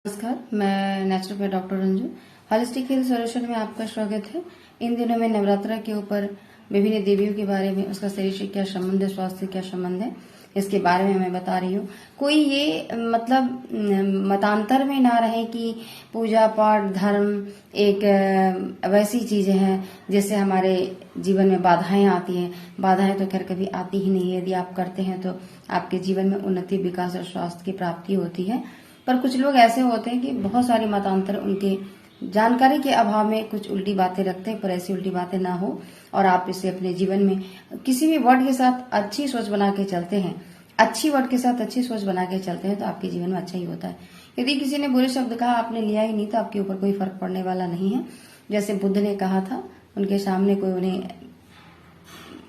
नमस्कार, मैं naturopath doctor Ranju. Holistic health solution में आपका स्वागत है। इन दिनों में नवरात्रा के ऊपर विभिन्न देवियों के बारे में, उसका शरीर से क्या संबंध है, स्वास्थ्य से क्या संबंध है, इसके बारे में मैं बता रही हूँ। कोई ये मतांतर में ना रहे कि पूजा पाठ धर्म एक वैसी चीजें हैं जिससे हमारे जीवन में बाधाएं आती हैं। बाधाएं तो खैर कभी आती ही नहीं है। यदि आप करते हैं तो आपके जीवन में उन्नति, विकास और स्वास्थ्य की प्राप्ति होती है। पर कुछ लोग ऐसे होते हैं कि बहुत सारे मतांतर उनके जानकारी के अभाव में कुछ उल्टी बातें रखते हैं, पर ऐसी उल्टी बातें ना हो और आप इसे अपने जीवन में किसी भी वर्ड के साथ अच्छी सोच बना के चलते हैं, अच्छी वर्ड के साथ अच्छी सोच बना के चलते हैं तो आपके जीवन में अच्छा ही होता है। यदि किसी ने बुरे शब्द कहा, आपने लिया ही नहीं, तो आपके ऊपर कोई फर्क पड़ने वाला नहीं है। जैसे बुद्ध ने कहा था, उनके सामने कोई उन्हें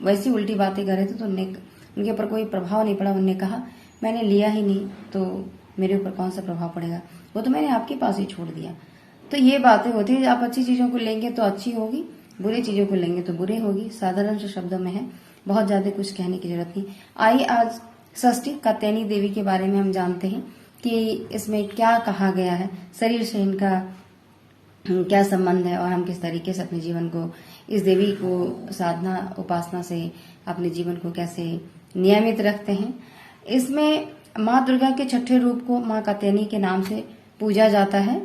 वैसी उल्टी बातें कर रहे थे तो उनके ऊपर कोई प्रभाव नहीं पड़ा। उन्होंने कहा मैंने लिया ही नहीं तो मेरे ऊपर कौन सा प्रभाव पड़ेगा, वो तो मैंने आपके पास ही छोड़ दिया। तो ये बातें होती है, आप अच्छी चीजों को लेंगे तो अच्छी होगी, बुरी चीजों को लेंगे तो बुरी होगी। साधारण से शब्दों में है, बहुत ज्यादा कुछ कहने की जरूरत नहीं। आइए आज षष्ठी कात्यायनी देवी के बारे में हम जानते हैं कि इसमें क्या कहा गया है, शरीर से इनका क्या संबंध है और हम किस तरीके से अपने जीवन को, इस देवी को साधना उपासना से अपने जीवन को कैसे नियमित रखते हैं। इसमें माँ दुर्गा के छठे रूप को माँ कात्यायनी के नाम से पूजा जाता है।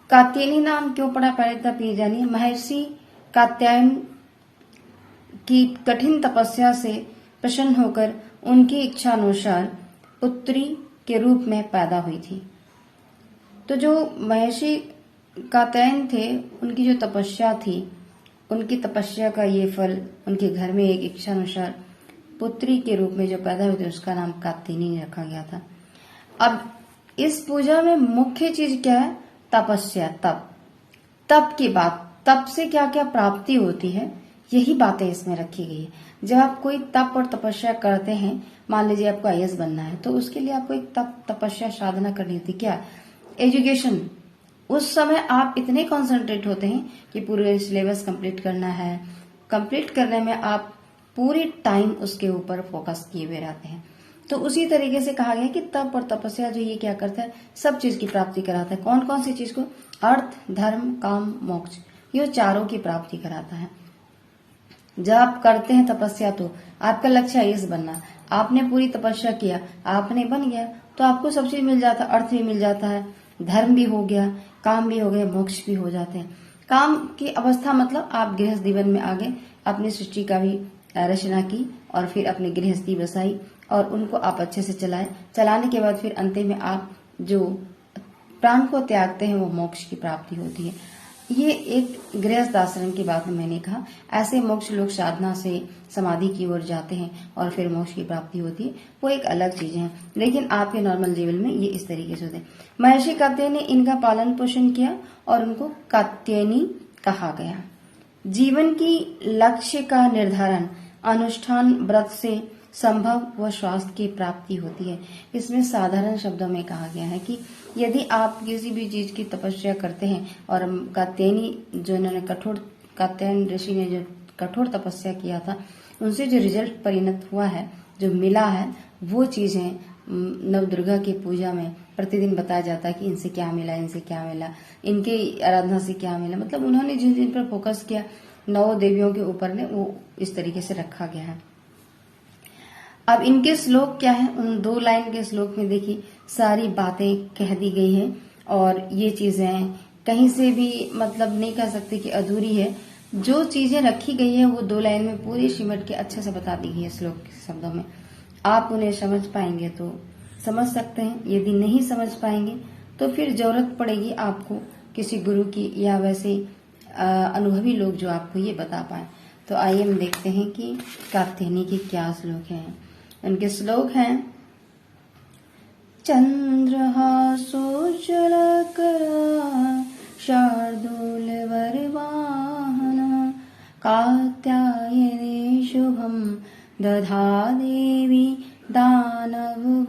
कात्यायनी नाम क्यों पड़ा, पहले तब ये जानिए। महर्षि कात्यायन की कठिन तपस्या से प्रसन्न होकर उनकी इच्छा अनुसार पुत्री के रूप में पैदा हुई थी। तो जो महर्षि कात्यायन थे, उनकी जो तपस्या थी, उनकी तपस्या का ये फल उनके घर में एक इच्छा अनुसार पुत्री के रूप में जो पैदा हुई थी, उसका नाम कात्यायनी रखा गया था। अब इस पूजा में मुख्य चीज क्या है? तपस्या, तप की बात, तप से क्या क्या प्राप्ति होती है, यही बातें इसमें रखी गई है। जब आप कोई तप और तपस्या करते हैं, मान लीजिए आपको आईएएस बनना है, तो उसके लिए आपको एक तप तपस्या साधना करनी होती। क्या? एजुकेशन। उस समय आप इतने कॉन्सेंट्रेट होते हैं कि पूरे सिलेबस कंप्लीट करना है। कंप्लीट करने में आप पूरी टाइम उसके ऊपर फोकस किए हुए रहते हैं। तो उसी तरीके से कहा गया कि तप और तपस्या जो ये क्या करता है, सब चीज की प्राप्ति कराता है। कौन कौन सी चीज को? अर्थ, धर्म, काम, मोक्ष, ये चारों की प्राप्ति कराता है। जब आप करते हैं तपस्या तो आपका लक्ष्य आईएएस बनना, आपने पूरी तपस्या किया, आपने बन गया, तो आपको सब चीज मिल जाता है। अर्थ भी मिल जाता है, धर्म भी हो गया, काम भी हो गया, मोक्ष भी हो जाते हैं। काम की अवस्था मतलब आप गृहस्थ जीवन में आ गए, अपनी सृष्टि का भी रचना की और फिर अपनी गृहस्थी बसाई और उनको आप अच्छे से चलाए। चलाने के बाद फिर अंत में आप जो प्राण को त्यागते हैं वो मोक्ष की प्राप्ति होती है। ये एक गृहस्थ आश्रम की बात मैंने कहा। ऐसे मोक्ष लोग साधना से समाधि की ओर जाते हैं और फिर मोक्ष की प्राप्ति होती है, वो एक अलग चीज है। लेकिन आपके नॉर्मल जीवन में ये इस तरीके से होते हैं। महर्षि कात्यायनी ने इनका पालन पोषण किया और उनको कात्यायनी कहा गया। जीवन की लक्ष्य का निर्धारण अनुष्ठान व्रत से संभव व स्वास्थ्य की प्राप्ति होती है। इसमें साधारण शब्दों में कहा गया है कि यदि आप किसी भी चीज की तपस्या करते हैं और कात्यायनी जो इन्होंने कात्यायन ऋषि ने जो कठोर तपस्या किया था, उनसे जो रिजल्ट परिणत हुआ है, जो मिला है, वो चीजें नव दुर्गा की पूजा में प्रतिदिन बताया जाता है कि इनसे क्या मिला, इनसे क्या मिला, इनके आराधना से क्या मिला। मतलब उन्होंने जिन जिन पर फोकस किया नौ देवियों के ऊपर ने, वो इस तरीके से रखा गया है। अब इनके श्लोक क्या है? उन 2 लाइन के श्लोक में देखिए सारी बातें कह दी गई हैं और ये चीजें कहीं से भी मतलब नहीं कह सकते कि अधूरी है। जो चीजें रखी गई है वो 2 लाइन में पूरी सिमट के अच्छे से बता दी गई है श्लोक के शब्दों में। आप उन्हें समझ पाएंगे तो समझ सकते हैं, यदि नहीं समझ पाएंगे तो फिर जरूरत पड़ेगी आपको किसी गुरु की या वैसे अनुभवी लोग जो आपको ये बता पाए। तो आइए हम देखते हैं कि कात्यायनी के क्या श्लोक हैं। उनके श्लोक हैं, चंद्रहासोज्ज्वलकरा शार्दूल वरवाहना कात्यायनी शुभम दधा देवी दानववधातिनी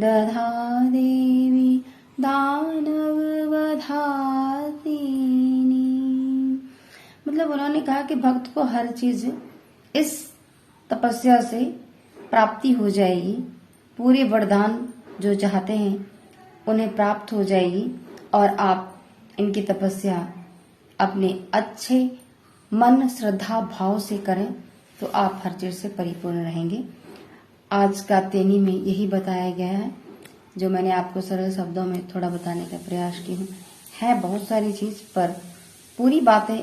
दधा देवी दानववधातिनी। मतलब उन्होंने कहा कि भक्त को हर चीज इस तपस्या से प्राप्ति हो जाएगी। पूरे वरदान जो चाहते हैं उन्हें प्राप्त हो जाएगी और आप इनकी तपस्या अपने अच्छे मन श्रद्धा भाव से करें तो आप हर चीज से परिपूर्ण रहेंगे। आज का तेनी में यही बताया गया है, जो मैंने आपको सरल शब्दों में थोड़ा बताने का प्रयास की हूँ। है बहुत सारी चीज, पर पूरी बातें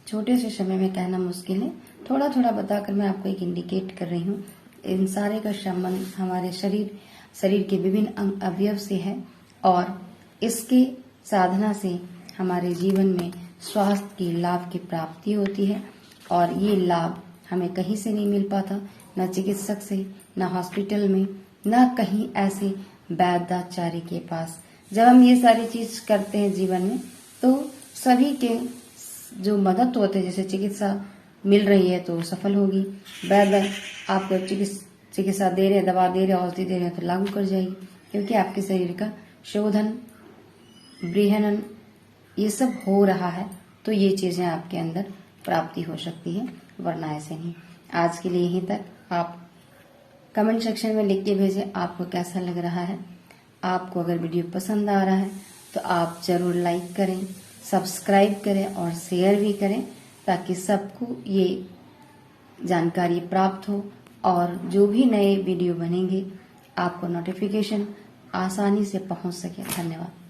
छोटे से समय में कहना मुश्किल है। थोड़ा थोड़ा बताकर मैं आपको एक इंडिकेट कर रही हूँ। इन सारे का संबंध हमारे शरीर के विभिन्न अंग अवयव से है और इसके साधना से हमारे जीवन में स्वास्थ्य की लाभ की प्राप्ति होती है और ये लाभ हमें कहीं से नहीं मिल पाता, न चिकित्सक से, न हॉस्पिटल में, न कहीं ऐसे वैद्याचार्य के पास। जब हम ये सारी चीज करते हैं जीवन में तो सभी के जो मदद होते हैं, जैसे चिकित्सा मिल रही है तो सफल होगी, वैद्य आपको चिकित्सा दे रहे, दवा दे रहे, औषधि दे रहे तो लागू कर जाएगी, क्योंकि आपके शरीर का शोधन बृहनन ये सब हो रहा है। तो ये चीजें आपके अंदर प्राप्ति हो सकती है, वरना ऐसे नहीं। आज के लिए यहीं तक। आप कमेंट सेक्शन में लिख के भेजें आपको कैसा लग रहा है। आपको अगर वीडियो पसंद आ रहा है तो आप जरूर लाइक करें, सब्सक्राइब करें और शेयर भी करें, ताकि सबको ये जानकारी प्राप्त हो और जो भी नए वीडियो बनेंगे आपको नोटिफिकेशन आसानी से पहुंच सके। धन्यवाद।